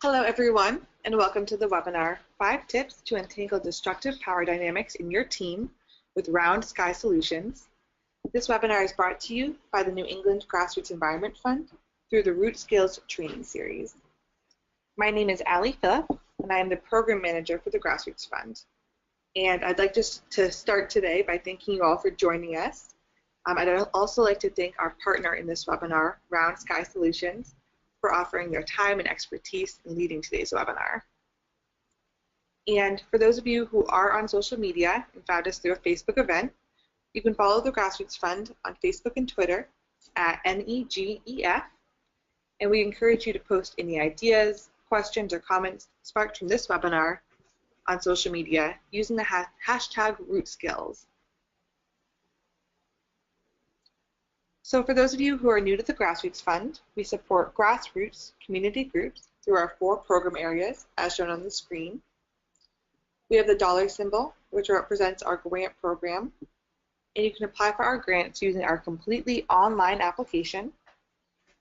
Hello everyone, and welcome to the webinar, 5 Tips to Untangle Destructive Power Dynamics in Your Team with Round Sky Solutions. This webinar is brought to you by the New England Grassroots Environment Fund through the Root Skills Training Series. My name is Allie Phillip, and I am the Program Manager for the Grassroots Fund. And I'd like just to start today by thanking you all for joining us. I'd also like to thank our partner in this webinar, Round Sky Solutions, for offering their time and expertise in leading today's webinar. And for those of you who are on social media and found us through a Facebook event, you can follow the Grassroots Fund on Facebook and Twitter at NEGEF, and we encourage you to post any ideas, questions, or comments sparked from this webinar on social media using the hashtag RootSkills. So for those of you who are new to the Grassroots Fund, we support grassroots community groups through our 4 program areas as shown on the screen. We have the dollar symbol, which represents our grant program, and you can apply for our grants using our completely online application.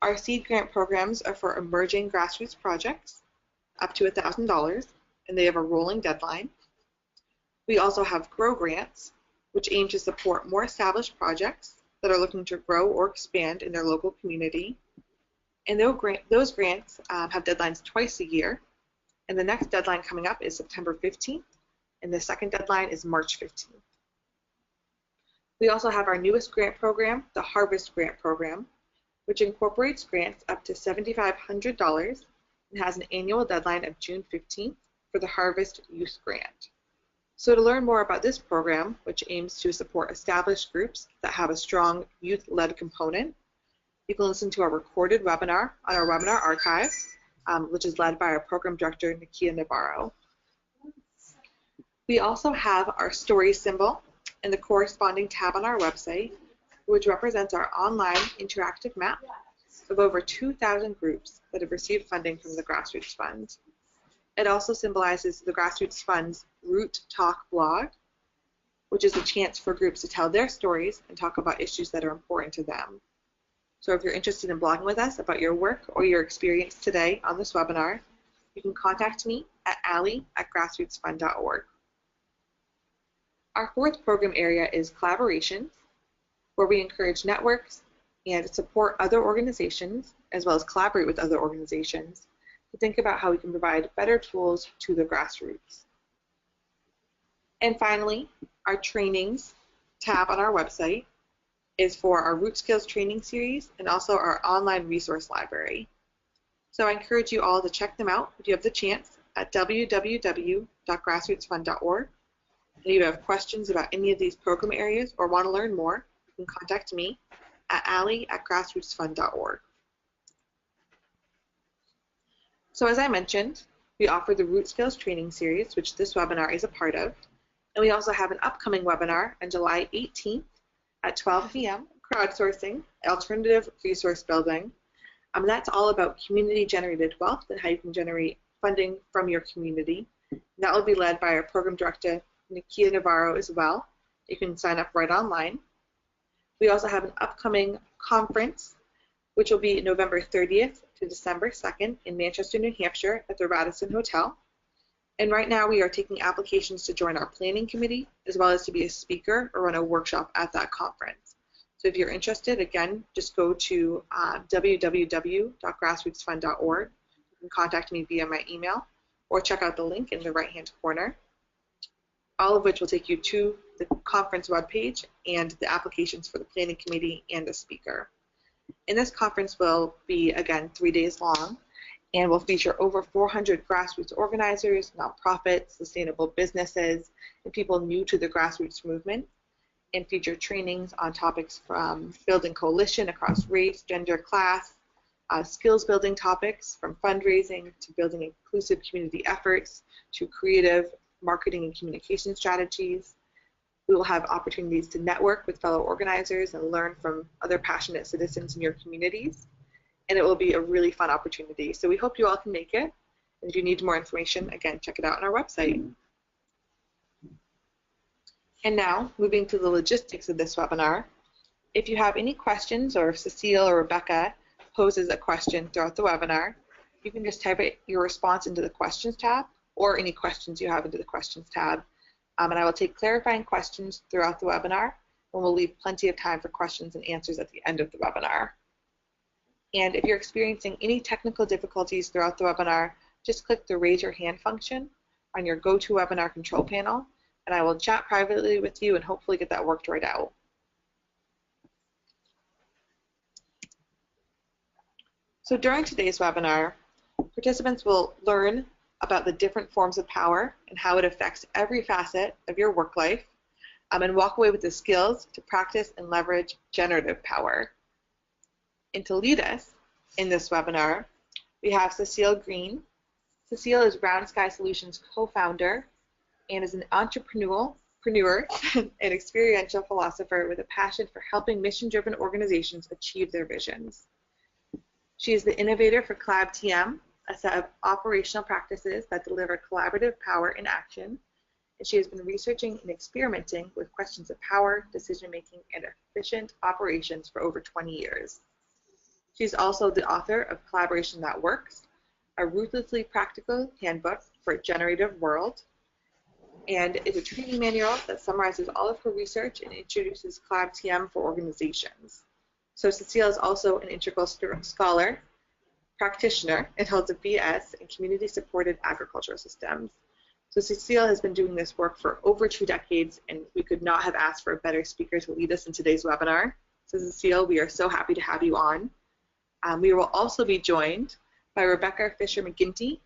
Our seed grant programs are for emerging grassroots projects up to $1,000, and they have a rolling deadline. We also have grow grants, which aim to support more established projects that are looking to grow or expand in their local community. And those grants have deadlines twice a year, and the next deadline coming up is September 15th, and the second deadline is March 15th. We also have our newest grant program, the Harvest Grant Program, which incorporates grants up to $7,500 and has an annual deadline of June 15th for the Harvest Youth Grant. So to learn more about this program, which aims to support established groups that have a strong youth-led component, you can listen to our recorded webinar on our webinar archive, which is led by our program director, Nikia Navarro. We also have our story symbol and the corresponding tab on our website, which represents our online interactive map of over 2,000 groups that have received funding from the Grassroots Fund. It also symbolizes the Grassroots Fund's Root Talk blog, which is a chance for groups to tell their stories and talk about issues that are important to them. So if you're interested in blogging with us about your work or your experience today on this webinar, you can contact me at allie@grassrootsfund.org. Our 4th program area is collaborations, where we encourage networks and support other organizations, as well as collaborate with other organizations, to think about how we can provide better tools to the grassroots. And finally, our trainings tab on our website is for our Root Skills training series and also our online resource library. So I encourage you all to check them out if you have the chance at www.grassrootsfund.org. If you have questions about any of these program areas or want to learn more, you can contact me at allie@grassrootsfund.org. So as I mentioned, we offer the Root Skills Training Series, which this webinar is a part of, and we also have an upcoming webinar on July 18th at 12 p.m., Crowdsourcing, Alternative Resource Building. That's all about community-generated wealth and how you can generate funding from your community. And that will be led by our Program Director, Nikia Navarro, as well. You can sign up right online. We also have an upcoming conference, which will be November 30th to December 2nd in Manchester, New Hampshire at the Radisson Hotel. And right now we are taking applications to join our planning committee, as well as to be a speaker or run a workshop at that conference. So if you're interested, again, just go to www.grassrootsfund.org. You can contact me via my email or check out the link in the right-hand corner, all of which will take you to the conference webpage and the applications for the planning committee and the speaker. And this conference will be, again, 3 days long and will feature over 400 grassroots organizers, nonprofits, sustainable businesses, and people new to the grassroots movement, and feature trainings on topics from building coalition across race, gender, class, skills building topics from fundraising to building inclusive community efforts to creative marketing and communication strategies. We will have opportunities to network with fellow organizers and learn from other passionate citizens in your communities. And it will be a really fun opportunity. So we hope you all can make it. And if you need more information, again, check it out on our website. And now, moving to the logistics of this webinar, if you have any questions or if Cecile or Rebecca poses a question throughout the webinar, you can just type your response into the questions tab or any questions you have into the questions tab. And I will take clarifying questions throughout the webinar, and we'll leave plenty of time for questions and answers at the end of the webinar. And if you're experiencing any technical difficulties throughout the webinar, just click the raise your hand function on your GoToWebinar control panel, and I will chat privately with you and hopefully get that worked right out. So during today's webinar, participants will learn about the different forms of power and how it affects every facet of your work life, and walk away with the skills to practice and leverage generative power. And to lead us in this webinar, we have Cecile Green. Cecile is Round Sky Solutions co-founder and is an entrepreneur and experiential philosopher with a passion for helping mission-driven organizations achieve their visions. She is the innovator for CollabTM, a set of operational practices that deliver collaborative power in action, and she has been researching and experimenting with questions of power, decision-making, and efficient operations for over 20 years. She's also the author of Collaboration That Works, a ruthlessly practical handbook for a generative world, and is a training manual that summarizes all of her research and introduces CollabTM for organizations. So Cecile is also an integral scholar, practitioner, and holds a BS in community-supported agricultural systems. So Cecile has been doing this work for over 2 decades, and we could not have asked for a better speaker to lead us in today's webinar. So Cecile, we are so happy to have you on. We will also be joined by Rebecca Fisher-McGinty,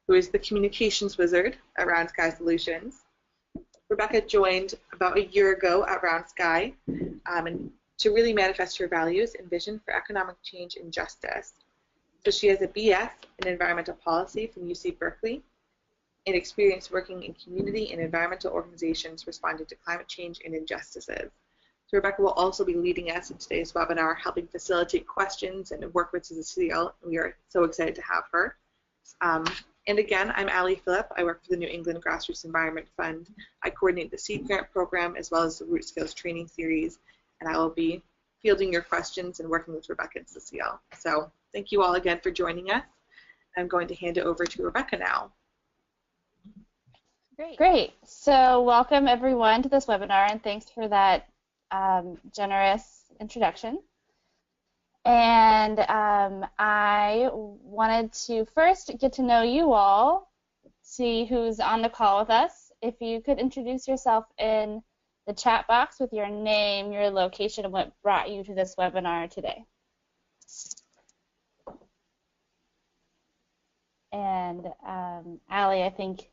who is the communications wizard at Round Sky Solutions. Rebecca joined about a year ago at Round Sky and to really manifest her values and vision for economic change and justice. So she has a BS in environmental policy from UC Berkeley and experience working in community and environmental organizations responding to climate change and injustices. So Rebecca will also be leading us in today's webinar, helping facilitate questions and work with Cecile. We are so excited to have her. And again, I'm Allie Phillip. I work for the New England Grassroots Environment Fund. I coordinate the Seed Grant program as well as the Root Skills training series, and I will be fielding your questions and working with Rebecca and Cecile. So thank you all again for joining us. I'm going to hand it over to Rebecca now. Great. So welcome everyone to this webinar, and thanks for that generous introduction. And I wanted to first get to know you all, see who's on the call with us. If you could introduce yourself in the chat box with your name, your location, and what brought you to this webinar today. And Allie, I think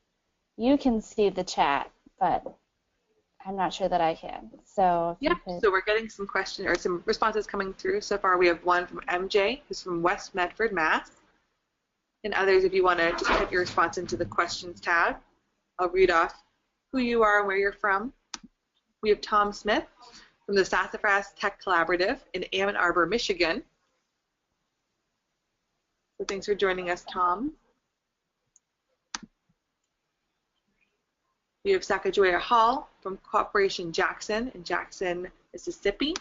you can see the chat, but I'm not sure that I can. So yeah, so we're getting some questions or some responses coming through. So far we have one from MJ, who's from West Medford, Mass. And others, if you want to just type your response into the questions tab, I'll read off who you are and where you're from. We have Tom Smith from the Sassafras Tech Collaborative in Ann Arbor, Michigan. So thanks for joining us, Tom. We have Sacagawea Hall from Cooperation Jackson in Jackson, Mississippi.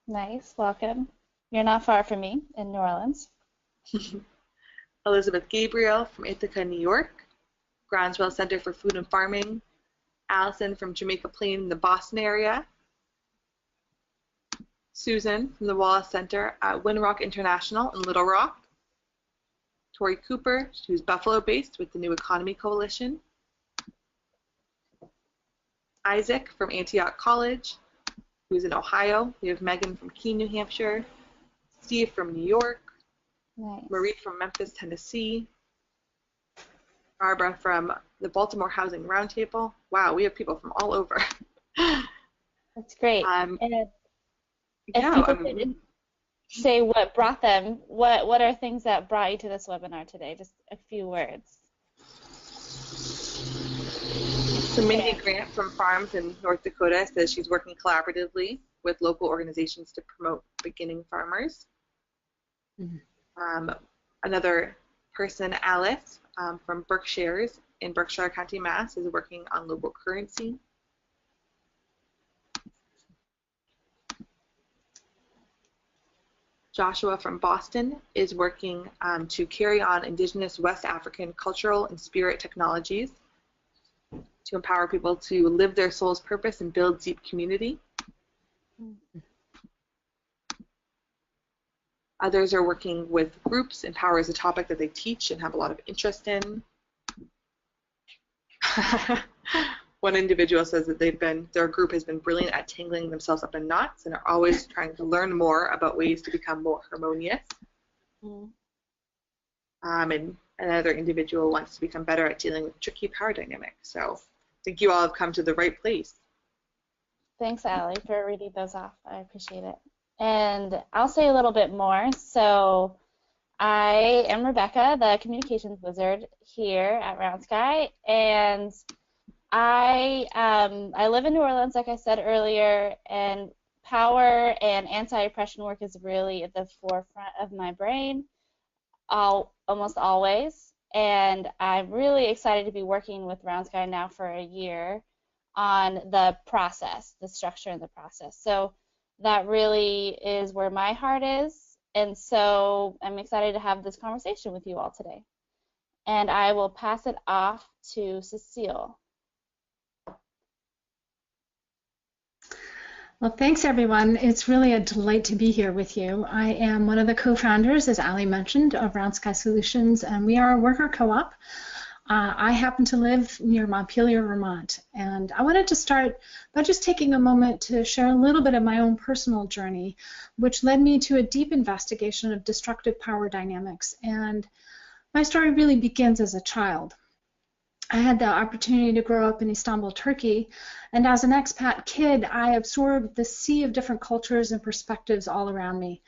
Nice, welcome. You're not far from me in New Orleans. Elizabeth Gabriel from Ithaca, New York. Groundswell Center for Food and Farming. Allison from Jamaica Plain in the Boston area. Susan from the Wallace Center at Winrock International in Little Rock. Tori Cooper, who's Buffalo-based with the New Economy Coalition. Isaac from Antioch College, who's in Ohio. We have Megan from Keene, New Hampshire. Steve from New York. Nice. Marie from Memphis, Tennessee. Barbara from the Baltimore Housing Roundtable. Wow, we have people from all over. That's great. And if people could say what brought them, what are things that brought you to this webinar today? Just a few words. So Mindy Grant from Farms in North Dakota says she's working collaboratively with local organizations to promote beginning farmers. Mm-hmm. Another person, Alice, from Berkshires in Berkshire County, Mass, is working on local currency. Joshua from Boston is working to carry on Indigenous West African cultural and spirit technologies to empower people to live their soul's purpose and build deep community. Others are working with groups, and power is a topic that they teach and have a lot of interest in. One individual says that their group has been brilliant at tangling themselves up in knots and are always trying to learn more about ways to become more harmonious. And another individual wants to become better at dealing with tricky power dynamics. So I think you all have come to the right place. Thanks, Allie, for reading those off. I appreciate it. And I'll say a little bit more. So I am Rebecca, the communications wizard here at Round Sky, and I live in New Orleans, like I said earlier, and power and anti-oppression work is really at the forefront of my brain almost always. And I'm really excited to be working with Round Sky now for a year on the process, the structure and the process. So that really is where my heart is. And so I'm excited to have this conversation with you all today. And I will pass it off to Cecile. Well, thanks, everyone. It's really a delight to be here with you. I am one of the co-founders, as Ali mentioned, of Round Sky Solutions, and we are a worker co-op. I happen to live near Montpelier, Vermont, and I wanted to start by just taking a moment to share a little bit of my own personal journey, which led me to a deep investigation of destructive power dynamics. And my story really begins as a child. I had the opportunity to grow up in Istanbul, Turkey, and as an expat kid, I absorbed the sea of different cultures and perspectives all around me.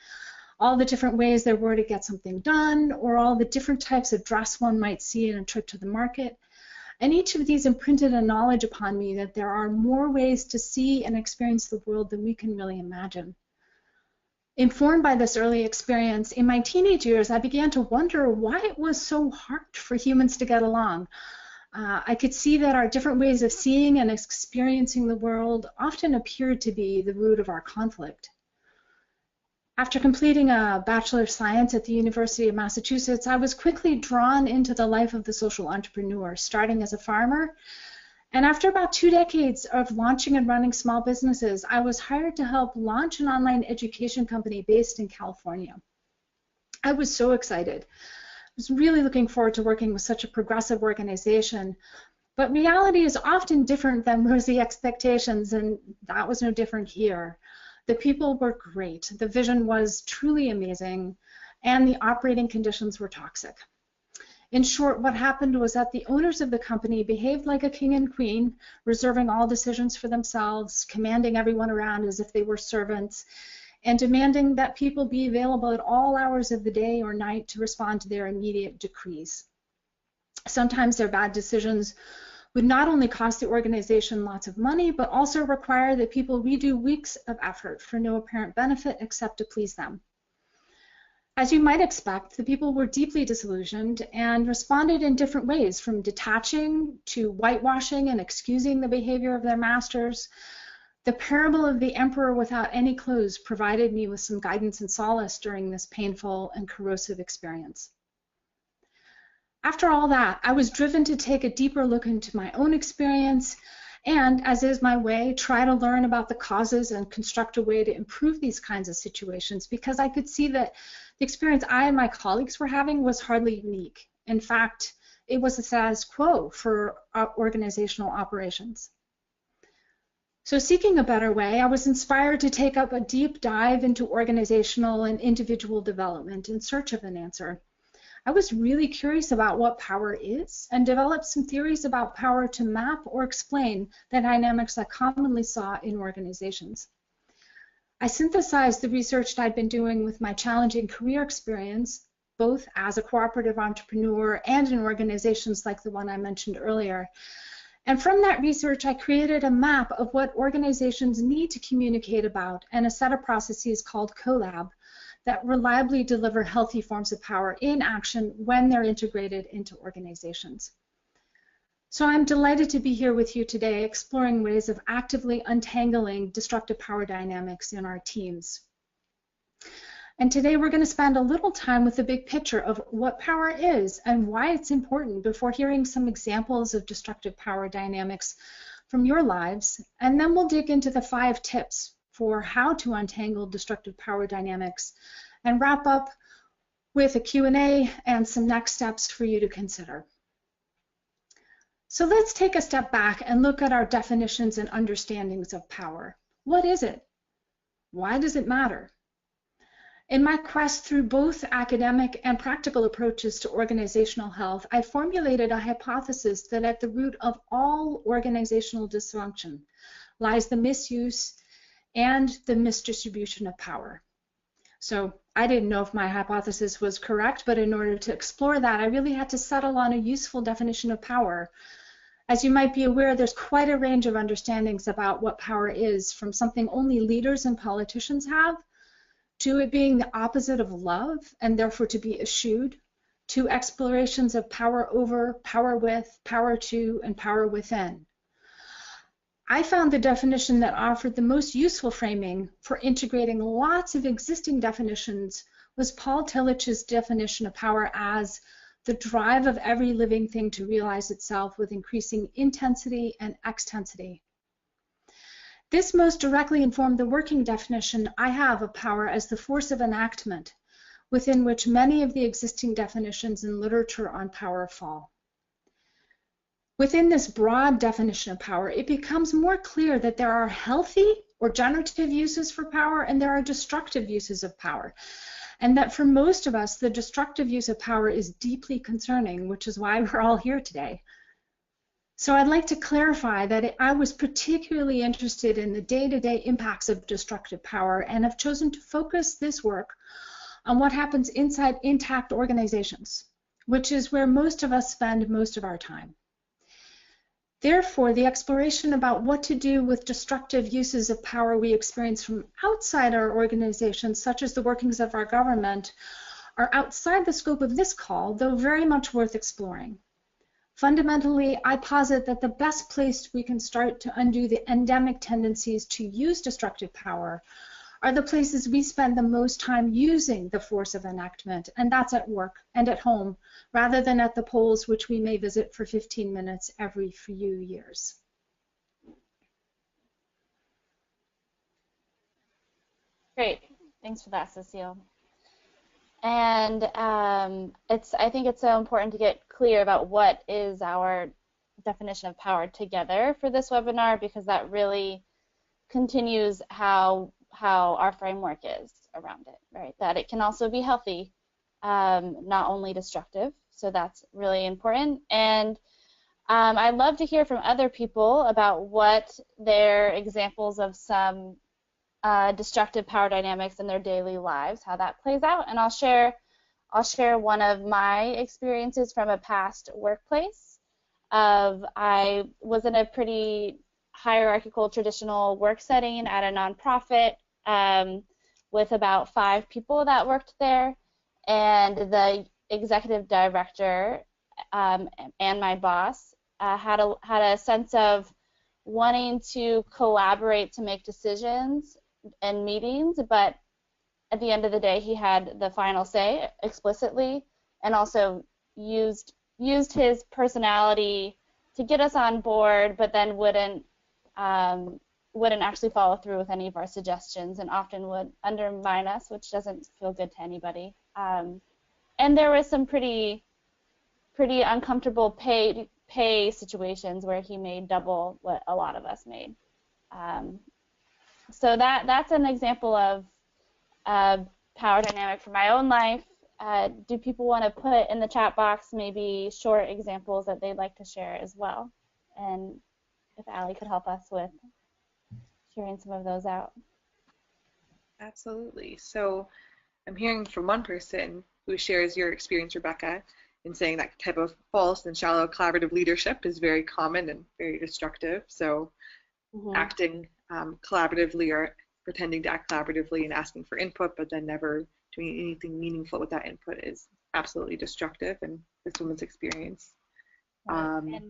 All the different ways there were to get something done, or all the different types of dress one might see in a trip to the market. And each of these imprinted a knowledge upon me that there are more ways to see and experience the world than we can really imagine. Informed by this early experience, in my teenage years, I began to wonder why it was so hard for humans to get along. I could see that our different ways of seeing and experiencing the world often appeared to be the root of our conflict. After completing a Bachelor of Science at the University of Massachusetts, I was quickly drawn into the life of the social entrepreneur, starting as a farmer. And after about 2 decades of launching and running small businesses, I was hired to help launch an online education company based in California. I was so excited. I was really looking forward to working with such a progressive organization, but reality is often different than rosy expectations, and that was no different here. The people were great, the vision was truly amazing, and the operating conditions were toxic. In short, what happened was that the owners of the company behaved like a king and queen, reserving all decisions for themselves, commanding everyone around as if they were servants, and demanding that people be available at all hours of the day or night to respond to their immediate decrees. Sometimes their bad decisions would not only cost the organization lots of money, but also require that people redo weeks of effort for no apparent benefit except to please them. As you might expect, the people were deeply disillusioned and responded in different ways, from detaching to whitewashing and excusing the behavior of their masters. The parable of the emperor without any clothes provided me with some guidance and solace during this painful and corrosive experience. After all that, I was driven to take a deeper look into my own experience and, as is my way, try to learn about the causes and construct a way to improve these kinds of situations, because I could see that the experience I and my colleagues were having was hardly unique. In fact, it was the status quo for organizational operations. So seeking a better way, I was inspired to take up a deep dive into organizational and individual development in search of an answer. I was really curious about what power is and developed some theories about power to map or explain the dynamics I commonly saw in organizations. I synthesized the research that I'd been doing with my challenging career experience, both as a cooperative entrepreneur and in organizations like the one I mentioned earlier. And from that research, I created a map of what organizations need to communicate about and a set of processes called CoLab that reliably deliver healthy forms of power in action when they're integrated into organizations. So I'm delighted to be here with you today exploring ways of actively untangling destructive power dynamics in our teams. And today we're going to spend a little time with the big picture of what power is and why it's important before hearing some examples of destructive power dynamics from your lives. And then we'll dig into the 5 tips for how to untangle destructive power dynamics and wrap up with a Q&A and some next steps for you to consider. So let's take a step back and look at our definitions and understandings of power. What is it? Why does it matter? In my quest through both academic and practical approaches to organizational health, I formulated a hypothesis that at the root of all organizational dysfunction lies the misuse and the misdistribution of power. So I didn't know if my hypothesis was correct, but in order to explore that, I really had to settle on a useful definition of power. As you might be aware, there's quite a range of understandings about what power is, from something only leaders and politicians have, to it being the opposite of love and therefore to be eschewed, to explorations of power over, power with, power to, and power within. I found the definition that offered the most useful framing for integrating lots of existing definitions was Paul Tillich's definition of power as the drive of every living thing to realize itself with increasing intensity and extensity. This most directly informed the working definition I have of power as the force of enactment, within which many of the existing definitions in literature on power fall. Within this broad definition of power, it becomes more clear that there are healthy or generative uses for power and there are destructive uses of power, and that for most of us, the destructive use of power is deeply concerning, which is why we're all here today. So I'd like to clarify that I was particularly interested in the day-to-day impacts of destructive power and have chosen to focus this work on what happens inside intact organizations, which is where most of us spend most of our time. Therefore, the exploration about what to do with destructive uses of power we experience from outside our organizations, such as the workings of our government, are outside the scope of this call, though very much worth exploring. Fundamentally, I posit that the best place we can start to undo the endemic tendencies to use destructive power are the places we spend the most time using the force of enactment, and that's at work and at home, rather than at the polls, which we may visit for 15 minutes every few years. Great. Thanks for that, Cecile. And I think it's so important to get clear about what is our definition of power together for this webinar, because that really continues how our framework is around it, right? That it can also be healthy, not only destructive. So that's really important. And I'd love to hear from other people about what their examples of some destructive power dynamics in their daily lives, how that plays out, and I'll share one of my experiences from a past workplace. I was in a pretty hierarchical traditional work setting at a nonprofit with about 5 people that worked there, and the executive director and my boss had a sense of wanting to collaborate to make decisions and meetings, but at the end of the day, he had the final say explicitly, and also used his personality to get us on board, but then wouldn't actually follow through with any of our suggestions, and often would undermine us, which doesn't feel good to anybody. And there was some pretty uncomfortable pay situations where he made double what a lot of us made. So that's an example of power dynamic for my own life. Do people want to put in the chat box maybe short examples that they'd like to share as well? And if Allie could help us with sharing some of those out. Absolutely. So I'm hearing from one person who shares your experience, Rebecca, in saying that type of false and shallow collaborative leadership is very common and very destructive. So acting collaboratively or pretending to act collaboratively and asking for input, but then never doing anything meaningful with that input is absolutely destructive in this woman's experience. Right.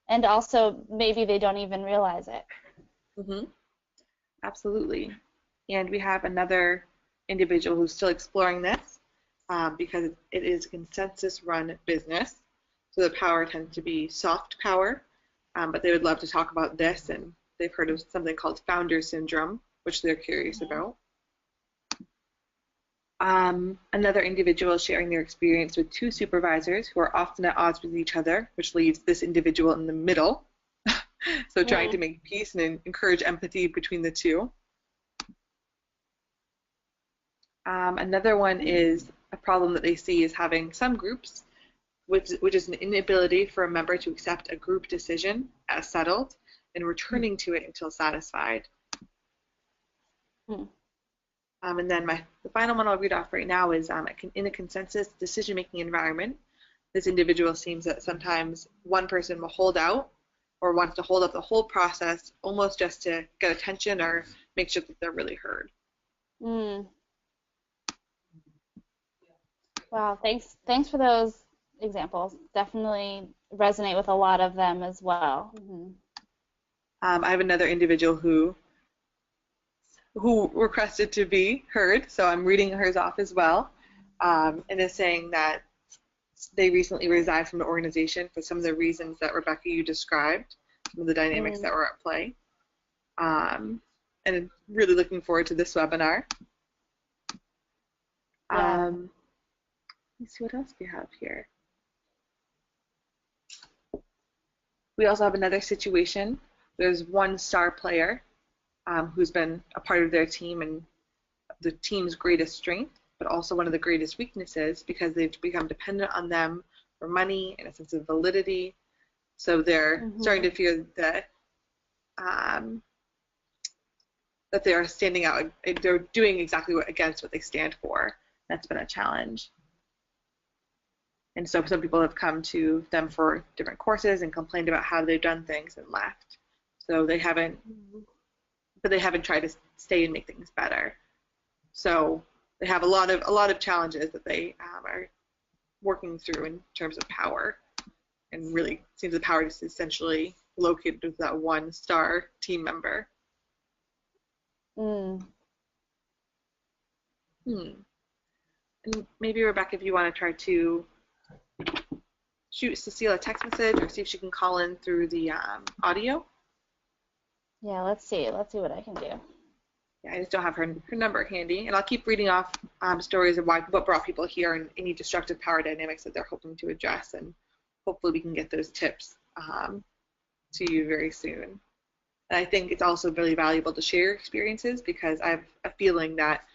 And also maybe they don't even realize it. Absolutely. And we have another individual who's still exploring this because it is a consensus-run business. So the power tends to be soft power, but they would love to talk about this, and they've heard of something called founder syndrome, which they're curious about. Another individual sharing their experience with two supervisors who are often at odds with each other, which leaves this individual in the middle. So trying to make peace and encourage empathy between the two. Another one is a problem that they see is having some groups, which is an inability for a member to accept a group decision as settled and returning to it until satisfied. And then the final one I'll read off right now is in a consensus decision-making environment, this individual seems that sometimes one person will hold out or wants to hold up the whole process almost just to get attention or make sure that they're really heard. Wow, thanks for those examples. Definitely resonate with a lot of them as well. I have another individual who requested to be heard, so I'm reading hers off as well, and is saying that they recently resigned from the organization for some of the reasons that Rebecca, you described, some of the dynamics that were at play, and really looking forward to this webinar. Let me see what else we have here. We also have another situation. There's one star player who's been a part of their team and the team's greatest strength, but also one of the greatest weaknesses because they've become dependent on them for money and a sense of validity. So they're starting to feel that that they are standing out. They're doing exactly against what they stand for. That's been a challenge. And so some people have come to them for different courses and complained about how they've done things and left. So they haven't, but they haven't tried to stay and make things better. So they have a lot of challenges that they are working through in terms of power. And really seems the power is essentially located with that one star team member. And maybe Rebecca, if you want to try to shoot Cecile a text message or see if she can call in through the audio. Yeah, let's see what I can do. Yeah, I just don't have her number handy, and I'll keep reading off stories of what brought people here and any destructive power dynamics that they're hoping to address, and hopefully we can get those tips to you very soon. And I think it's also really valuable to share your experiences because I have a feeling that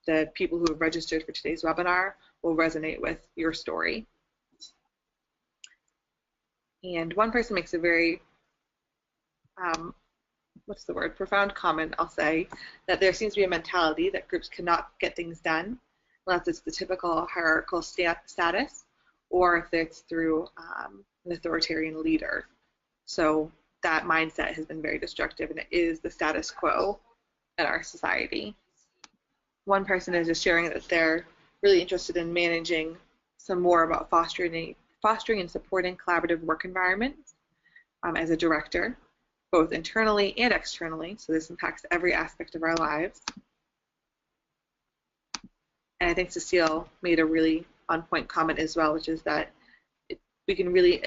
the people who have registered for today's webinar will resonate with your story. And one person makes a very, profound comment, I'll say, that there seems to be a mentality that groups cannot get things done unless it's the typical hierarchical status or if it's through an authoritarian leader. So that mindset has been very destructive, and it is the status quo in our society. One person is just sharing that they're really interested in managing some more about fostering and supporting collaborative work environments as a director, both internally and externally, so this impacts every aspect of our lives. And I think Cecile made a really on-point comment as well, which is that we can really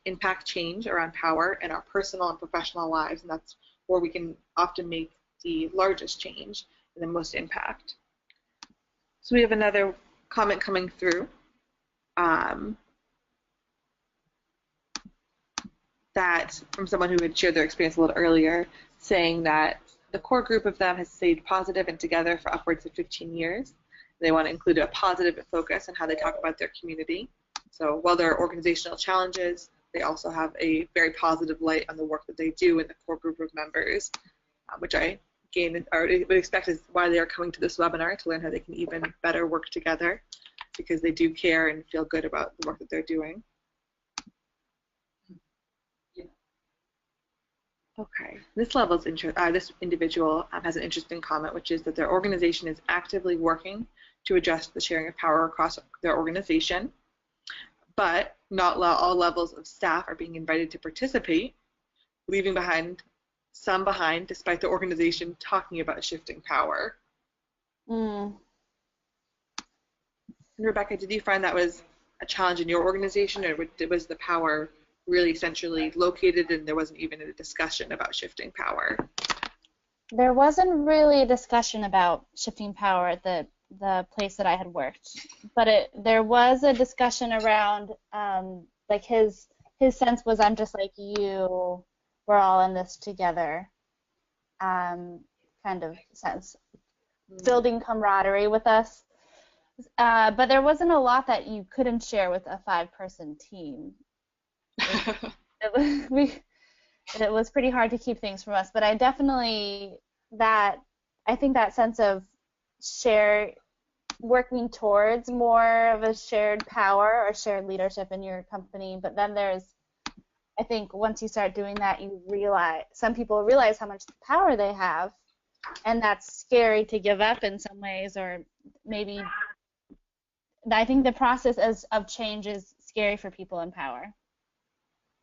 impact change around power in our personal and professional lives, and that's where we can often make the largest change and the most impact. So we have another comment coming through. That from someone who had shared their experience a little earlier, saying that the core group of them has stayed positive and together for upwards of 15 years. They want to include a positive focus on how they talk about their community. So while there are organizational challenges, they also have a very positive light on the work that they do in the core group of members, which I would expect is why they are coming to this webinar, to learn how they can even better work together because they do care and feel good about the work that they're doing. Okay, this individual has an interesting comment, which is that their organization is actively working to adjust the sharing of power across their organization, but not all levels of staff are being invited to participate, leaving some behind despite the organization talking about shifting power. And Rebecca, did you find that was a challenge in your organization, or was the power really centrally located and there wasn't even a discussion about shifting power? There wasn't really a discussion about shifting power at the place that I had worked, but there was a discussion around like his sense was, I'm just like you, we're all in this together, kind of sense, building camaraderie with us. But there wasn't a lot that you couldn't share with a 5-person team. It was pretty hard to keep things from us, but I definitely I think that sense of working towards more of a shared power or shared leadership in your company. But then I think once you start doing that, some people realize how much power they have, and that's scary to give up in some ways, or maybe I think the process of change is scary for people in power.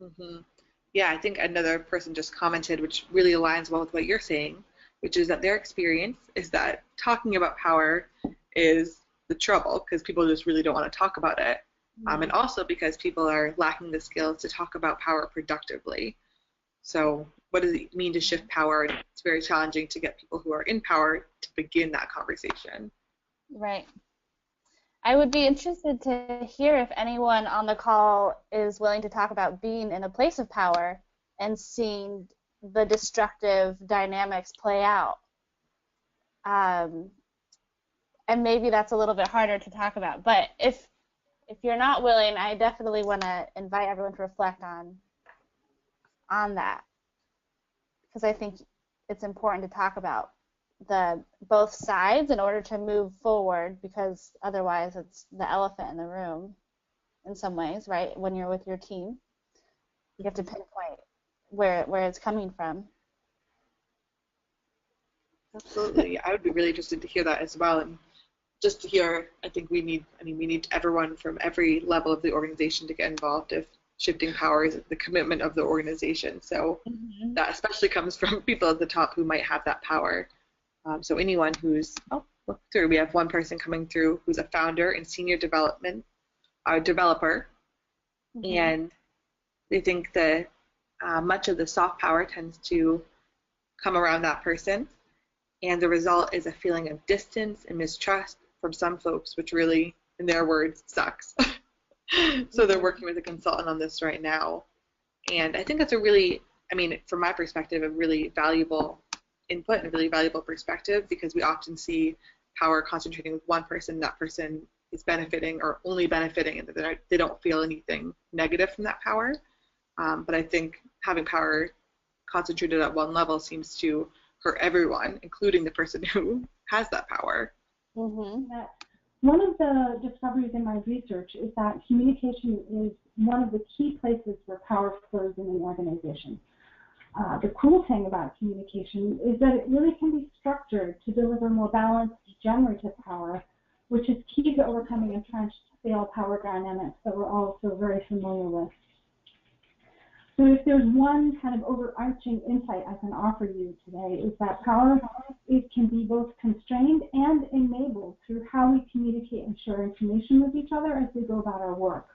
Mm-hmm. Yeah, I think another person just commented, which really aligns well with what you're saying, which is that their experience is that talking about power is the trouble because people just really don't want to talk about it. And also because people are lacking the skills to talk about power productively. So what does it mean to shift power? And it's very challenging to get people who are in power to begin that conversation. Right. I would be interested to hear if anyone on the call is willing to talk about being in a place of power and seeing the destructive dynamics play out. And maybe that's a little bit harder to talk about. But if you're not willing, I definitely want to invite everyone to reflect on that, because I think it's important to talk about both sides in order to move forward, because otherwise it's the elephant in the room in some ways, right? When you're with your team, you have to pinpoint where it's coming from. Absolutely. I would be really interested to hear that as well. And just to hear, I think we need everyone from every level of the organization to get involved if shifting power is the commitment of the organization. So that especially comes from people at the top who might have that power. So anyone who's, look through, we have one person coming through who's a founder and senior developer, and they think that much of the soft power tends to come around that person, and the result is a feeling of distance and mistrust from some folks, which really, in their words, sucks. So they're working with a consultant on this right now, and I think that's a really, from my perspective, a really valuable input and a really valuable perspective, because we often see power concentrating with one person. That person is benefiting or only benefiting, and they don't feel anything negative from that power. But I think having power concentrated at one level seems to hurt everyone, including the person who has that power. One of the discoveries in my research is that communication is one of the key places where power flows in an organization. The cool thing about communication is that it really can be structured to deliver more balanced, generative power, which is key to overcoming entrenched failed power dynamics that we're all so very familiar with. So if there's one kind of overarching insight I can offer you today, is that power, it can be both constrained and enabled through how we communicate and share information with each other as we go about our work.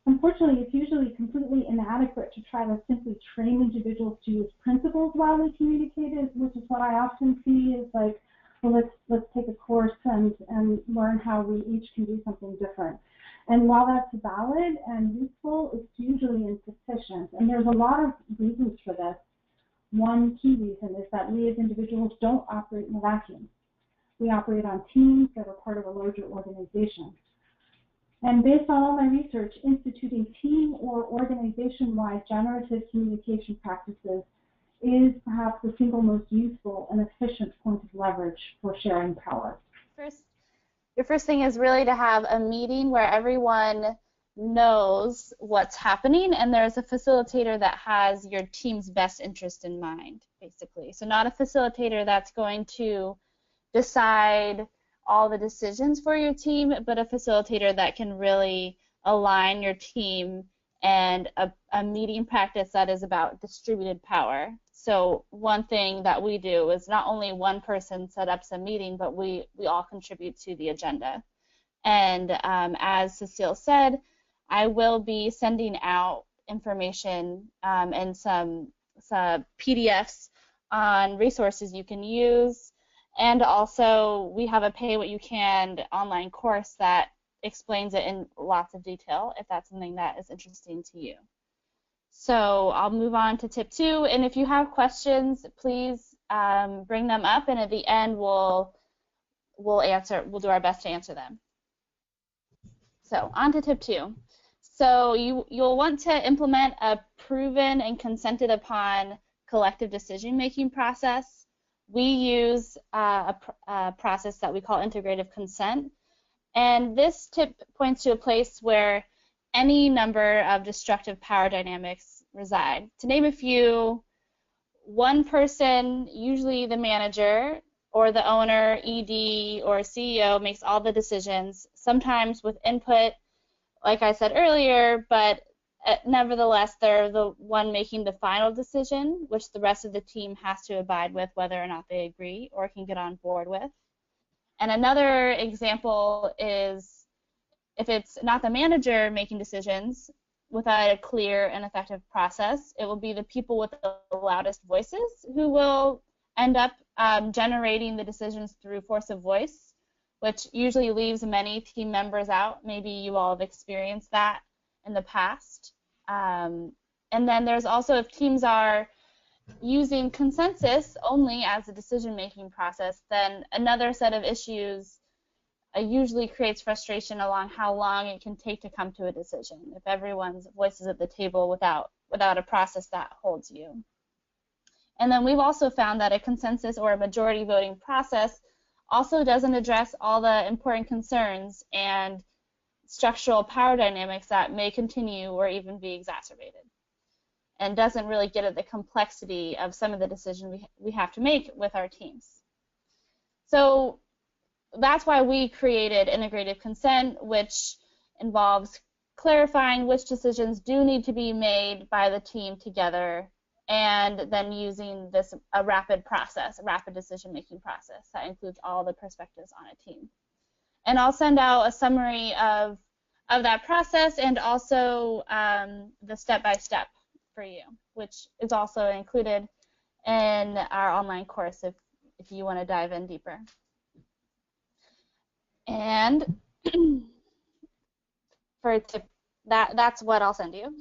Unfortunately, it's usually completely inadequate to try to simply train individuals to use principles while they communicate, which is what I often see is like, well, let's take a course and learn how we each can do something different. And while that's valid and useful, it's usually insufficient. And there's a lot of reasons for this. One key reason is that we as individuals don't operate in a vacuum. We operate on teams that are part of a larger organization. And based on all my research, instituting team or organization-wide generative communication practices is perhaps the single most useful and efficient point of leverage for sharing power. Your first thing is really to have a meeting where everyone knows what's happening, and there's a facilitator that has your team's best interest in mind, basically. So not a facilitator that's going to decide all the decisions for your team, but a facilitator that can really align your team, and a meeting practice that is about distributed power. So one thing that we do is not only one person set up a meeting, but we all contribute to the agenda. And as Cecile said, I will be sending out information and some PDFs on resources you can use. And also, we have a pay what you can online course that explains it in lots of detail if that's something that is interesting to you. So I'll move on to tip 2, and if you have questions, please bring them up, and at the end we'll do our best to answer them. So on to tip 2. So you'll want to implement a proven and consented upon collective decision-making process. We use a process that we call integrative consent, and this tip points to a place where any number of destructive power dynamics reside. To name a few, one person, usually the manager or the owner, ED, or CEO, makes all the decisions, sometimes with input, like I said earlier, but nevertheless, they're the one making the final decision, which the rest of the team has to abide with whether or not they agree or can get on board with. And another example is if it's not the manager making decisions without a clear and effective process, it will be the people with the loudest voices who will end up generating the decisions through force of voice, which usually leaves many team members out. Maybe you all have experienced that in the past. And then there's also, if teams are using consensus only as a decision-making process, then another set of issues usually creates frustration along how long it can take to come to a decision if everyone's voice is at the table without a process that holds you. And then we've also found that a consensus or a majority voting process also doesn't address all the important concerns and structural power dynamics that may continue or even be exacerbated, and doesn't really get at the complexity of some of the decisions we have to make with our teams. So that's why we created integrative consent, which involves clarifying which decisions do need to be made by the team together, and then using a rapid decision-making process that includes all the perspectives on a team. And I'll send out a summary of that process and also the step-by-step for you, which is also included in our online course if you want to dive in deeper. And for tip, that's what I'll send you.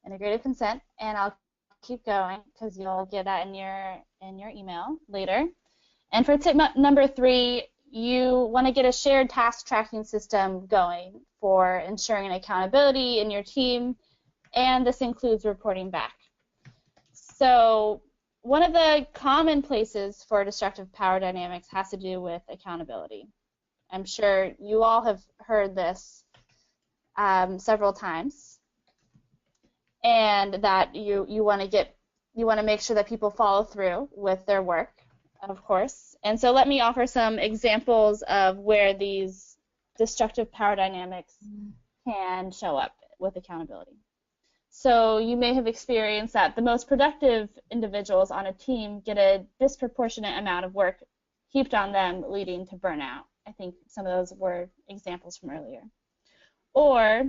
Integrated consent, and I'll keep going because you'll get that in your email later. And for tip number 3, you want to get a shared task tracking system going for ensuring accountability in your team, and this includes reporting back. So one of the common places for destructive power dynamics has to do with accountability. I'm sure you all have heard this several times, and that you want to make sure that people follow through with their work, of course. And so let me offer some examples of where these destructive power dynamics can show up with accountability. So you may have experienced that the most productive individuals on a team get a disproportionate amount of work heaped on them, leading to burnout. I think some of those were examples from earlier. Or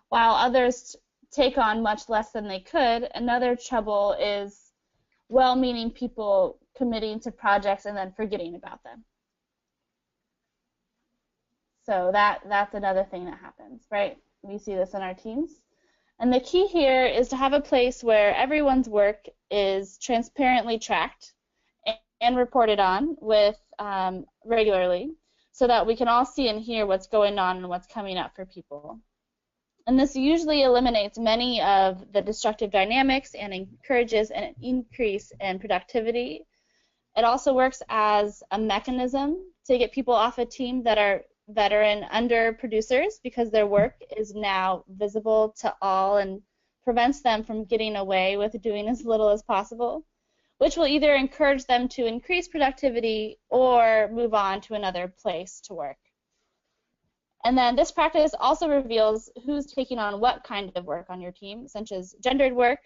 while others take on much less than they could, another trouble is well-meaning people committing to projects and then forgetting about them. So that's another thing that happens, right? We see this in our teams. And the key here is to have a place where everyone's work is transparently tracked and reported on with regularly, so that we can all see and hear what's going on and what's coming up for people. And this usually eliminates many of the destructive dynamics and encourages an increase in productivity. It also works as a mechanism to get people off a team that are veteran underproducers, because their work is now visible to all and prevents them from getting away with doing as little as possible, which will either encourage them to increase productivity or move on to another place to work. And then this practice also reveals who's taking on what kind of work on your team, such as gendered work,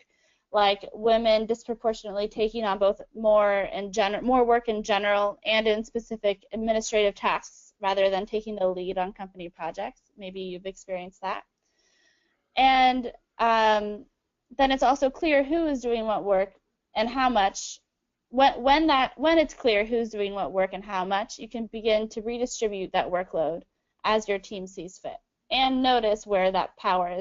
like women disproportionately taking on both more work in general and in specific administrative tasks rather than taking the lead on company projects. Maybe you've experienced that. And then it's also clear who is doing what work and how much. When it's clear who's doing what work and how much, you can begin to redistribute that workload as your team sees fit, and notice where that power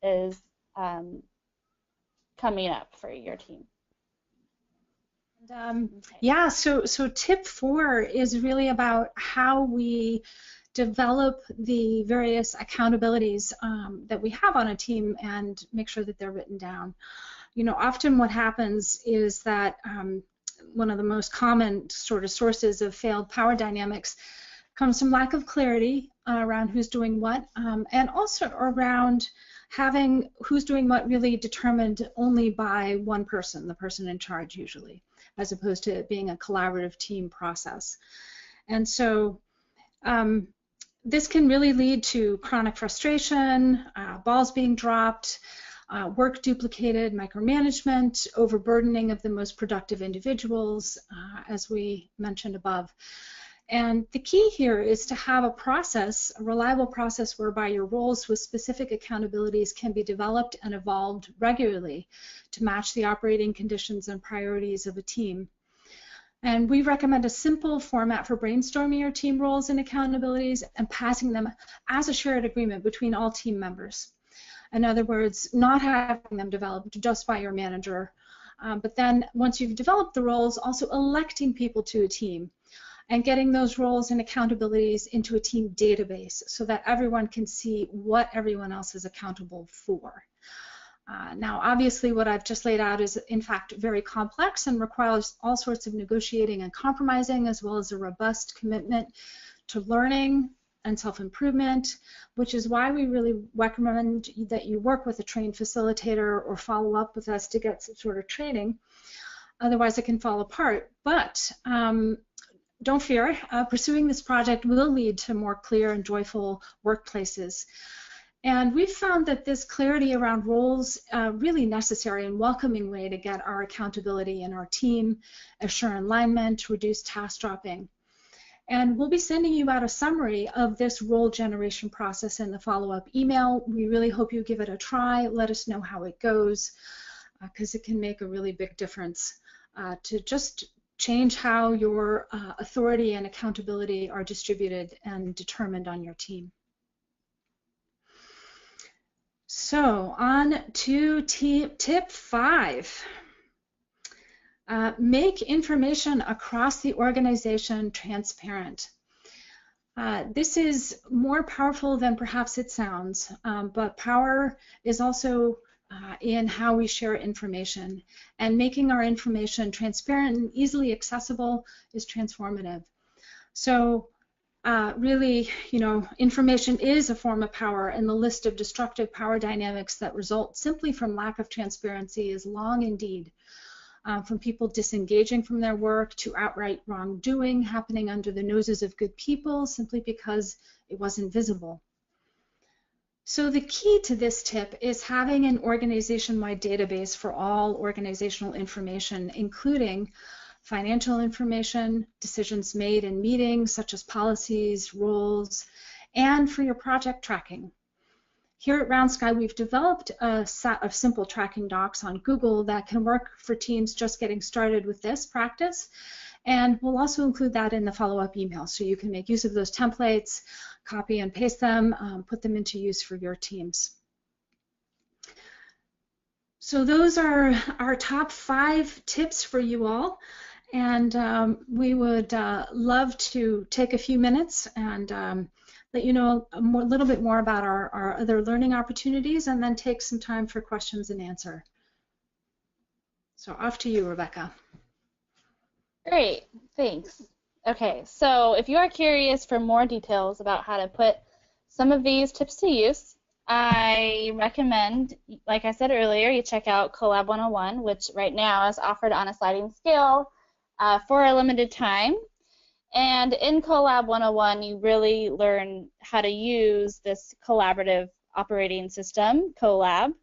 is coming up for your team. Yeah, so tip 4 is really about how we develop the various accountabilities that we have on a team and make sure that they're written down. You know, often what happens is that one of the most common sort of sources of failed power dynamics comes from lack of clarity around who's doing what, and also around having who's doing what really determined only by one person, the person in charge usually, as opposed to it being a collaborative team process. And so this can really lead to chronic frustration, balls being dropped, work duplicated, micromanagement, overburdening of the most productive individuals, as we mentioned above. And the key here is to have a process, a reliable process whereby your roles with specific accountabilities can be developed and evolved regularly to match the operating conditions and priorities of a team. And we recommend a simple format for brainstorming your team roles and accountabilities and passing them as a shared agreement between all team members. In other words, not having them developed just by your manager, but then once you've developed the roles, also electing people to a team and getting those roles and accountabilities into a team database so that everyone can see what everyone else is accountable for. Now, obviously, what I've just laid out is, in fact, very complex and requires all sorts of negotiating and compromising, as well as a robust commitment to learning and self-improvement, which is why we really recommend that you work with a trained facilitator or follow up with us to get some sort of training. Otherwise, it can fall apart. But don't fear, pursuing this project will lead to more clear and joyful workplaces. And we've found that this clarity around roles really necessary and welcoming way to get our accountability in our team, assure alignment, reduce task dropping. And we'll be sending you out a summary of this role generation process in the follow-up email. We really hope you give it a try. Let us know how it goes, because it can make a really big difference to just change how your authority and accountability are distributed and determined on your team. So on to tip 5. Make information across the organization transparent. This is more powerful than perhaps it sounds, but power is also in how we share information, and making our information transparent and easily accessible is transformative. So really, you know, information is a form of power, and the list of destructive power dynamics that result simply from lack of transparency is long indeed. From people disengaging from their work to outright wrongdoing happening under the noses of good people simply because it wasn't visible. So the key to this tip is having an organization-wide database for all organizational information, including financial information, decisions made in meetings such as policies, roles, and for your project tracking. Here at Round Sky, we've developed a set of simple tracking docs on Google that can work for teams just getting started with this practice, and we'll also include that in the follow-up email, so you can make use of those templates, copy and paste them, put them into use for your teams. So those are our top 5 tips for you all, and we would love to take a few minutes and let you know a little bit more about our other learning opportunities, and then take some time for questions and answer. So off to you, Rebecca. Great, thanks. Okay, so if you are curious for more details about how to put some of these tips to use, I recommend, like I said earlier, you check out Collab 101, which right now is offered on a sliding scale for a limited time. And in Collab 101, you really learn how to use this collaborative operating system, Collab,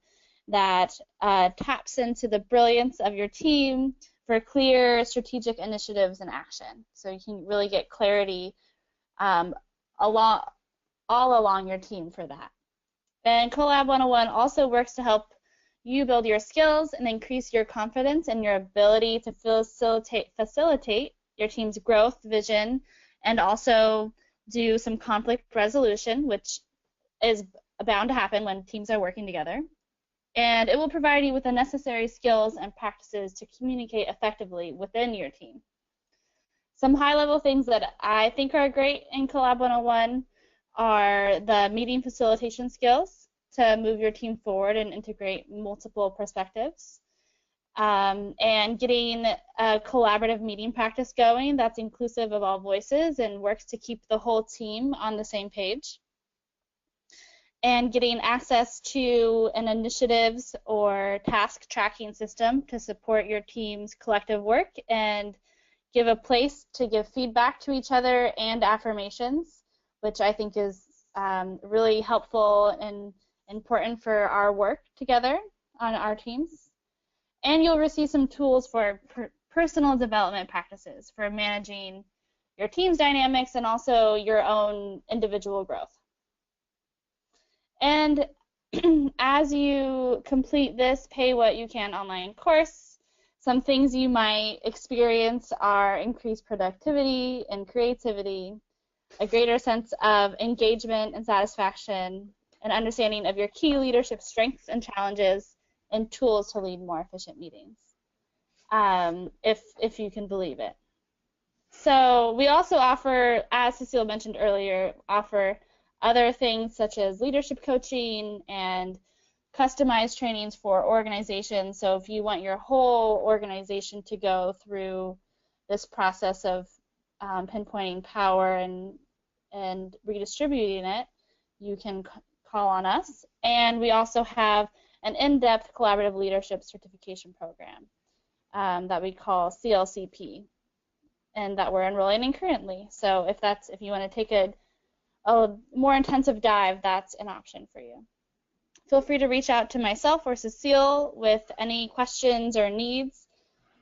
that taps into the brilliance of your team for clear strategic initiatives and action. So you can really get clarity all along your team for that. And Collab 101 also works to help you build your skills and increase your confidence and your ability to facilitate your team's growth, vision, and also do some conflict resolution, which is bound to happen when teams are working together. And it will provide you with the necessary skills and practices to communicate effectively within your team. Some high-level things that I think are great in Collab 101 are the meeting facilitation skills to move your team forward and integrate multiple perspectives, and getting a collaborative meeting practice going that's inclusive of all voices and works to keep the whole team on the same page, and getting access to an initiatives or task tracking system to support your team's collective work and give a place to give feedback to each other and affirmations, which I think is really helpful and important for our work together on our teams. And you'll receive some tools for personal development practices for managing your team's dynamics and also your own individual growth. And as you complete this Pay What You Can online course, some things you might experience are increased productivity and creativity, a greater sense of engagement and satisfaction, an understanding of your key leadership strengths and challenges, and tools to lead more efficient meetings, if you can believe it. So we also offer, as Cecile mentioned earlier, offer other things such as leadership coaching and customized trainings for organizations. So if you want your whole organization to go through this process of pinpointing power and redistributing it, you can call on us. And we also have an in-depth collaborative leadership certification program that we call CLCP, and that we're enrolling in currently. So if you want to take a more intensive dive, that's an option for you. Feel free to reach out to myself or Cecile with any questions or needs.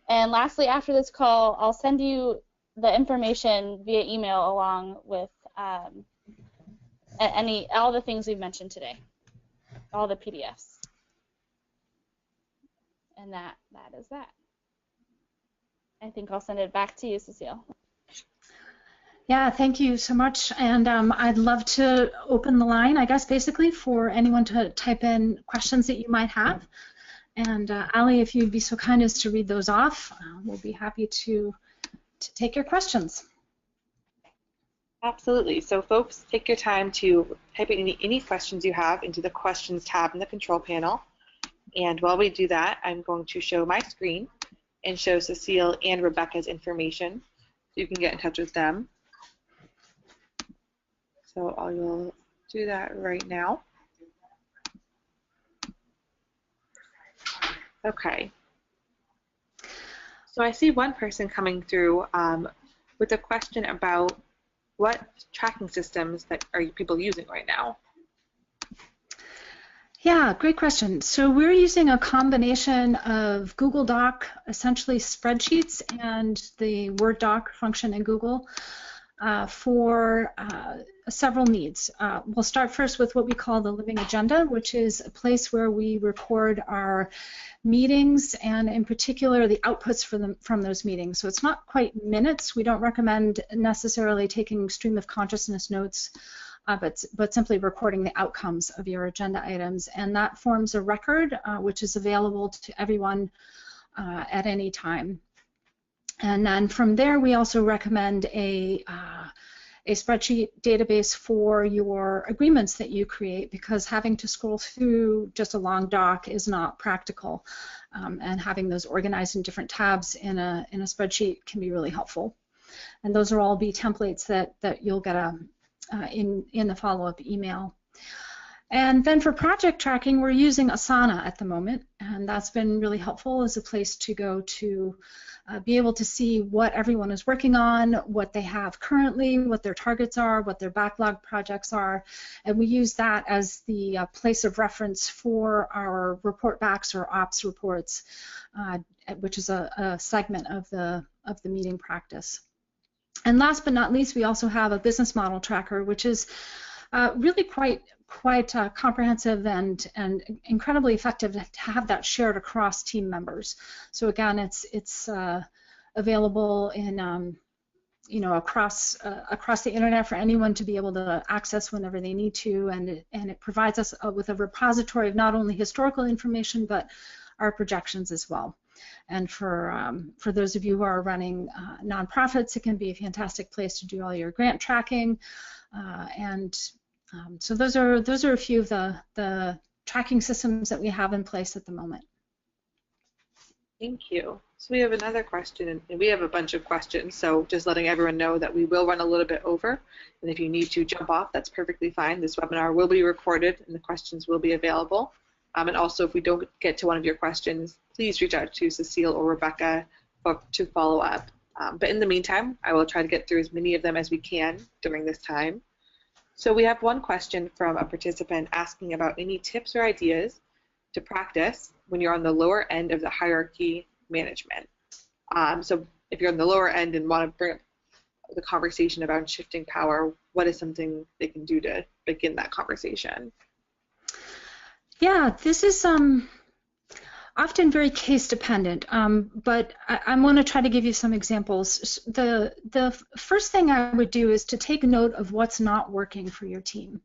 And lastly, after this call, I'll send you the information via email along with all the things we've mentioned today, all the PDFs. And that is that. I think I'll send it back to you, Cecile. Yeah, thank you so much. And I'd love to open the line, I guess, basically for anyone to type in questions that you might have. And Ali, if you'd be so kind as to read those off, we'll be happy to take your questions. Absolutely. So folks, take your time to type in any questions you have into the questions tab in the control panel. And while we do that, I'm going to show my screen and show Cecile and Rebecca's information so you can get in touch with them. So I will do that right now. Okay. So I see one person coming through with a question about what tracking systems that are people using right now? Yeah, great question. So we're using a combination of Google Doc, essentially spreadsheets, and the Word doc function in Google for several needs. We'll start first with what we call the Living Agenda, which is a place where we record our meetings and in particular the outputs from those meetings. So it's not quite minutes. We don't recommend necessarily taking stream of consciousness notes, but simply recording the outcomes of your agenda items. And that forms a record which is available to everyone at any time. And then from there, we also recommend a spreadsheet database for your agreements that you create, because having to scroll through just a long doc is not practical, and having those organized in different tabs in a spreadsheet can be really helpful. And those will all be templates that you'll get in the follow-up email. And then for project tracking, we're using Asana at the moment, and that's been really helpful as a place to go to be able to see what everyone is working on, what they have currently, what their targets are, what their backlog projects are, and we use that as the place of reference for our report backs or ops reports, which is a segment of the meeting practice. And last but not least, we also have a business model tracker, which is really quite comprehensive and incredibly effective to have that shared across team members. So again, it's available in across the internet for anyone to be able to access whenever they need to, and it provides us with a repository of not only historical information but our projections as well. And for those of you who are running nonprofits, it can be a fantastic place to do all your grant tracking. So those are a few of the tracking systems that we have in place at the moment. Thank you. So we have another question, and we have a bunch of questions, so just letting everyone know that we will run a little bit over, and if you need to jump off, that's perfectly fine. This webinar will be recorded, and the questions will be available. And also, if we don't get to one of your questions, please reach out to Cecile or Rebecca to follow up. But in the meantime, I will try to get through as many of them as we can during this time. So we have one question from a participant asking about any tips or ideas to practice when you're on the lower end of the hierarchy management. So if you're on the lower end and want to bring up the conversation about shifting power, what is something they can do to begin that conversation? Yeah, this is often very case dependent, but I'm going to try to give you some examples. The first thing I would do is to take note of what's not working for your team.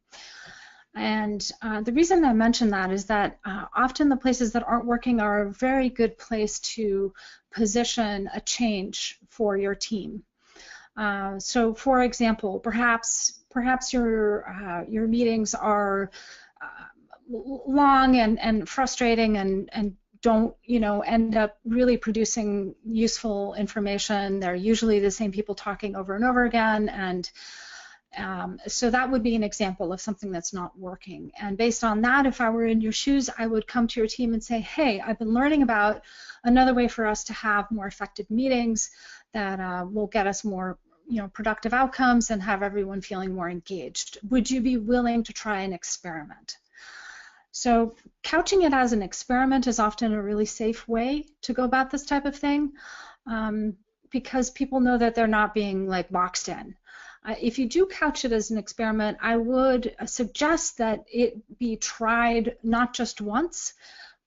And the reason I mention that is that often the places that aren't working are a very good place to position a change for your team. So, for example, perhaps your meetings are long and frustrating and don't end up really producing useful information. They're usually the same people talking over and over again, and so that would be an example of something that's not working. And based on that, if I were in your shoes, I would come to your team and say, hey, I've been learning about another way for us to have more effective meetings that will get us more productive outcomes and have everyone feeling more engaged. Would you be willing to try an experiment? So couching it as an experiment is often a really safe way to go about this type of thing, because people know that they're not being boxed in. If you do couch it as an experiment, I would suggest that it be tried not just once,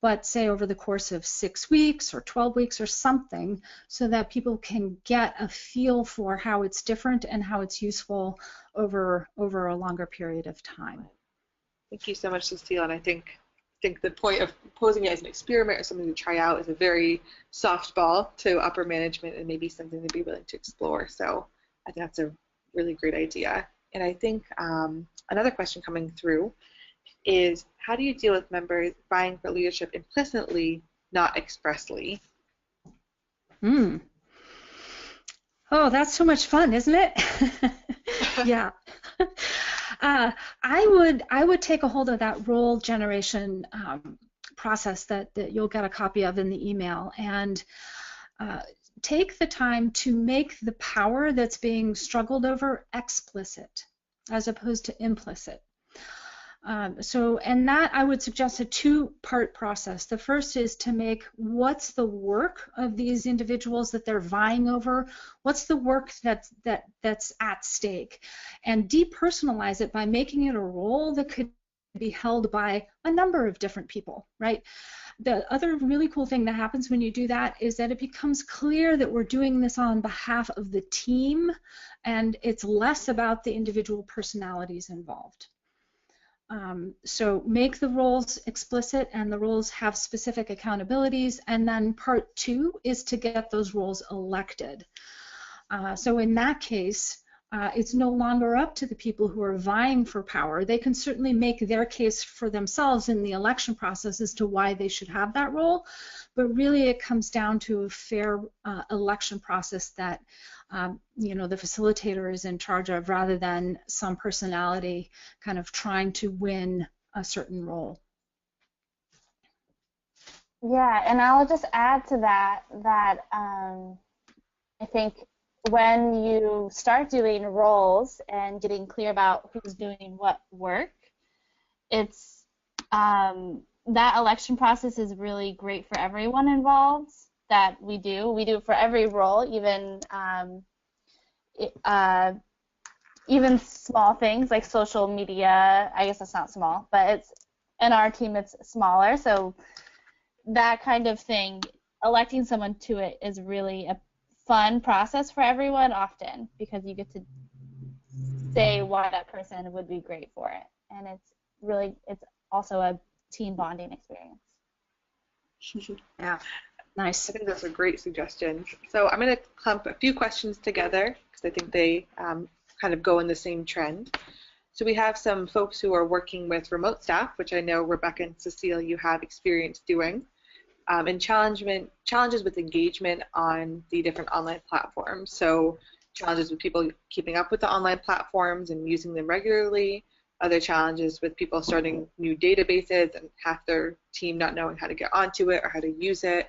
but say over the course of 6 weeks or 12 weeks or something, so that people can get a feel for how it's different and how it's useful over a longer period of time. Thank you so much, Cecile. And I think the point of posing it as an experiment or something to try out is a very softball to upper management and maybe something to be willing to explore. So I think that's a really great idea. And I think another question coming through is, how do you deal with members vying for leadership implicitly, not expressly? Oh, that's so much fun, isn't it? Yeah. I would take a hold of that role generation process that you'll get a copy of in the email, and take the time to make the power that's being struggled over explicit as opposed to implicit. And that I would suggest a two-part process. The first is to make what's the work of these individuals that they're vying over, what's the work that's at stake, and depersonalize it by making it a role that could be held by a number of different people, right? The other really cool thing that happens when you do that is that it becomes clear that we're doing this on behalf of the team, and it's less about the individual personalities involved. So make the roles explicit, and the roles have specific accountabilities, and then part two is to get those roles elected. So in that case, it's no longer up to the people who are vying for power. They can certainly make their case for themselves in the election process as to why they should have that role, but really it comes down to a fair election process that the facilitator is in charge of, rather than some personality kind of trying to win a certain role. Yeah, and I'll just add to that I think when you start doing roles and getting clear about who's doing what work, it's that election process is really great for everyone involved. That we do it for every role, even even small things like social media, I guess that's not small, but it's in our team it's smaller, so that kind of thing, electing someone to it is really a fun process for everyone often because you get to say why that person would be great for it, and it's also a team bonding experience. Yeah, nice. I think those are great suggestions. So I'm going to clump a few questions together because I think they kind of go in the same trend. So we have some folks who are working with remote staff, which I know Rebecca and Cecile, you have experience doing, and challenges with engagement on the different online platforms. So challenges with people keeping up with the online platforms and using them regularly, other challenges with people starting new databases and half their team not knowing how to get onto it or how to use it.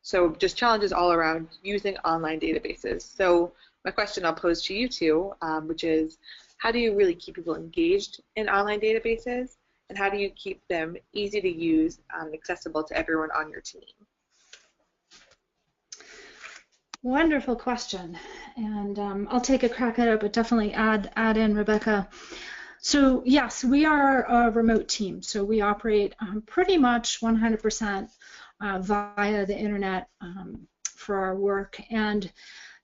So just challenges all around using online databases. So my question I'll pose to you two, which is, how do you really keep people engaged in online databases, and how do you keep them easy to use and accessible to everyone on your team? Wonderful question, and I'll take a crack at it, but definitely add in Rebecca. So yes, we are a remote team, so we operate pretty much 100% via the internet for our work. And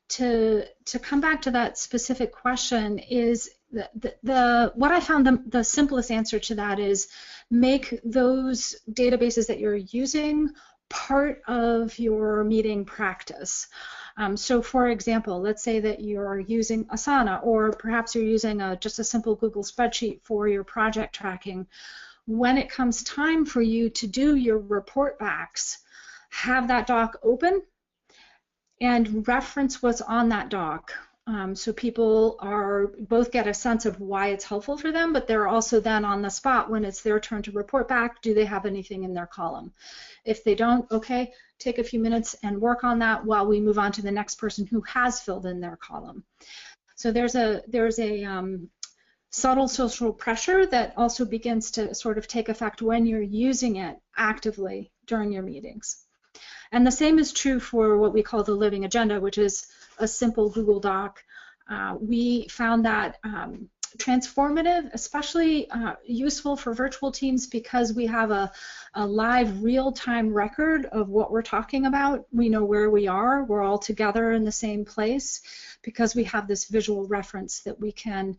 to come back to that specific question is what I found the simplest answer to that is make those databases that you're using part of your meeting practice. So for example, let's say that you're using Asana, or perhaps you're using just a simple Google spreadsheet for your project tracking. When it comes time for you to do your report backs, have that doc open and reference what's on that doc. So people both get a sense of why it's helpful for them, but they're also then on the spot when it's their turn to report back, do they have anything in their column? If they don't, okay, take a few minutes and work on that while we move on to the next person who has filled in their column. So there's a subtle social pressure that also begins to sort of take effect when you're using it actively during your meetings. And the same is true for what we call the living agenda, which is a simple Google Doc. We found that transformative, especially useful for virtual teams because we have a live real-time record of what we're talking about. We know where we are. We're all together in the same place because we have this visual reference that we can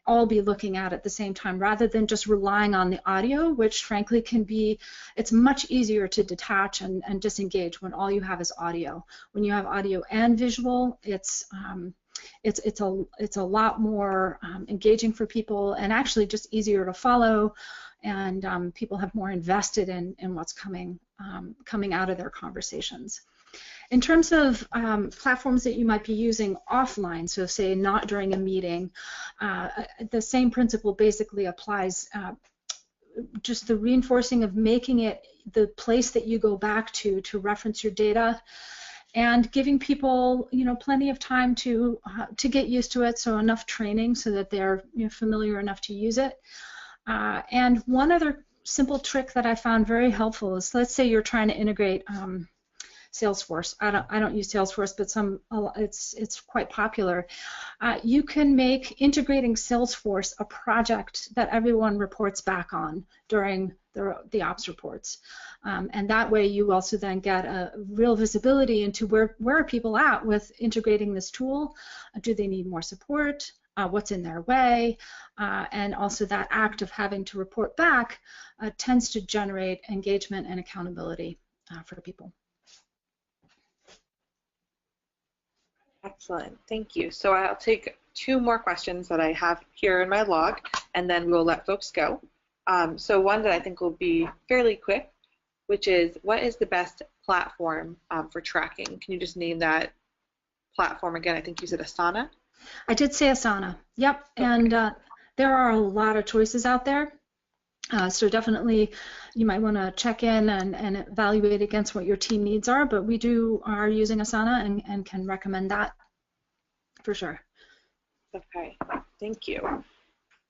all be looking at the same time rather than just relying on the audio, which frankly it's much easier to detach and disengage when all you have is audio. When you have audio and visual, it's a lot more engaging for people and actually just easier to follow, and people have more invested in what's coming out of their conversations. In terms of platforms that you might be using offline, so say not during a meeting, the same principle basically applies. Just the reinforcing of making it the place that you go back to reference your data, and giving people, plenty of time to get used to it, so enough training so that they're familiar enough to use it. And one other simple trick that I found very helpful is, let's say you're trying to integrate Salesforce. I don't use Salesforce, but it's quite popular. You can make integrating Salesforce a project that everyone reports back on during the ops reports, and that way you also then get a real visibility into where are people at with integrating this tool. Do they need more support? What's in their way? And also that act of having to report back tends to generate engagement and accountability for people. Excellent, thank you. So I'll take two more questions that I have here in my log, and then we'll let folks go. So one that I think will be fairly quick, which is, what is the best platform for tracking? Can you just name that platform again? I think you said Asana. I did say Asana, yep, okay. And there are a lot of choices out there. So definitely you might want to check in and evaluate against what your team needs are, but we are using Asana and can recommend that for sure. Okay, thank you.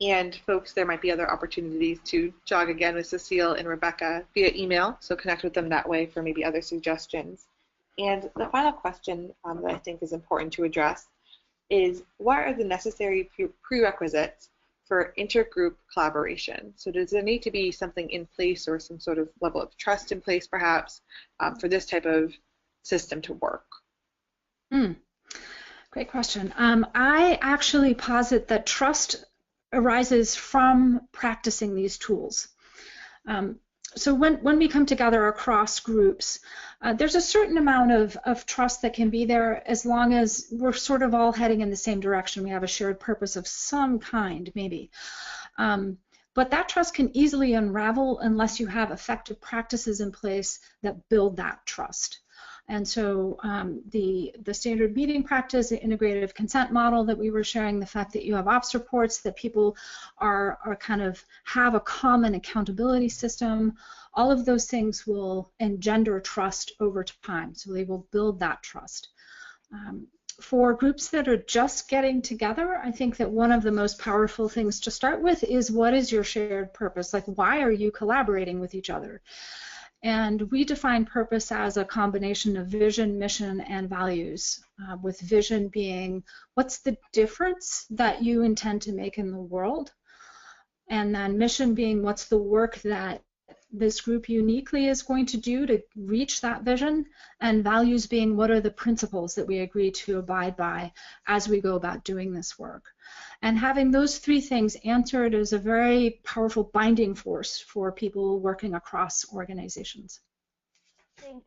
And folks, there might be other opportunities to jog again with Cecile and Rebecca via email, so connect with them that way for maybe other suggestions. And the final question that I think is important to address is, what are the necessary prerequisites for intergroup collaboration? So does there need to be something in place or some sort of level of trust in place perhaps for this type of system to work? Great question. I actually posit that trust arises from practicing these tools. So when we come together across groups, there's a certain amount of trust that can be there as long as we're sort of all heading in the same direction. We have a shared purpose of some kind, maybe. But that trust can easily unravel unless you have effective practices in place that build that trust. And so the standard meeting practice, the integrative consent model that we were sharing, the fact that you have ops reports, that people are kind of have a common accountability system, all of those things will engender trust over time. So they will build that trust. For groups that are just getting together, I think that one of the most powerful things to start with is, what is your shared purpose? Like, why are you collaborating with each other? And we define purpose as a combination of vision, mission, and values, with vision being what's the difference that you intend to make in the world, and then mission being what's the work that this group uniquely is going to do to reach that vision, and values being what are the principles that we agree to abide by as we go about doing this work. And having those three things answered is a very powerful binding force for people working across organizations. I think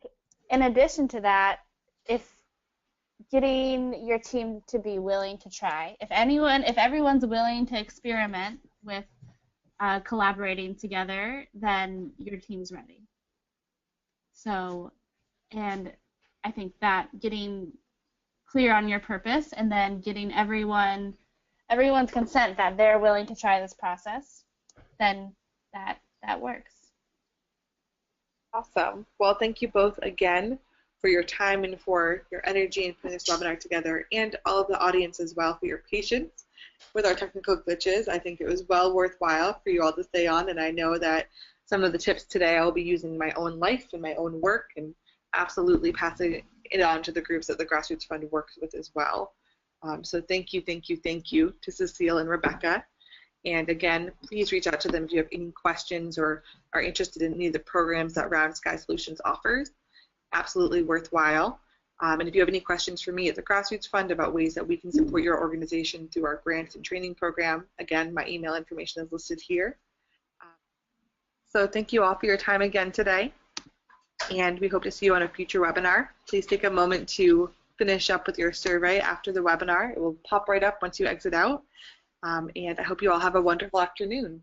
in addition to that, if getting your team to be willing to try, if everyone's willing to experiment with collaborating together, then your team's ready. So, and I think that getting clear on your purpose and then getting everyone's consent that they're willing to try this process, then that works. Awesome. Well, thank you both again for your time and for your energy in putting this webinar together, and all of the audience as well for your patience with our technical glitches. I think it was well worthwhile for you all to stay on, and I know that some of the tips today I will be using in my own life and my own work, and absolutely passing it on to the groups that the Grassroots Fund works with as well. So thank you to Cecile and Rebecca. And again, please reach out to them if you have any questions or are interested in any of the programs that Round Sky Solutions offers. Absolutely worthwhile. And if you have any questions for me at the Grassroots Fund about ways that we can support your organization through our grants and training program, again, my email information is listed here. So thank you all for your time again today, and we hope to see you on a future webinar. Please take a moment to finish up with your survey after the webinar. It will pop right up once you exit out, and I hope you all have a wonderful afternoon.